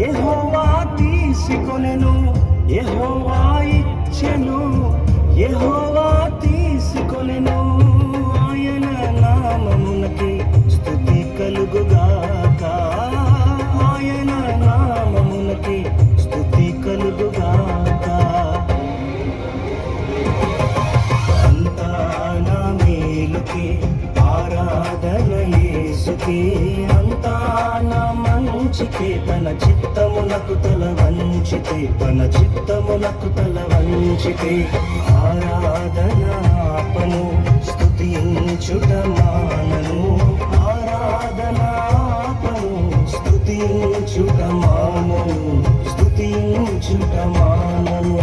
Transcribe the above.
యెహోవా తీసుకొనెను, యెహోవా ఇచ్చెను, యెహోవా తీసుకొనెను. ఆయన నామమునకి స్తుతి కలుగుగాక, ఆయన నామమునకి స్తుతి కలుగుగాక. అంతా నా మేలుకే ఆరాధన యేసుకే, అంతా నా మంచికే. తన చిత్తమునకు తల వంచితే, తన చిత్తమునకు తల వంచితే ఆరాధన ఆపను, స్తుతించుట మానను. ఆరాధన ఆపను, స్తుతించుట మానను, స్తుతించుట మానను.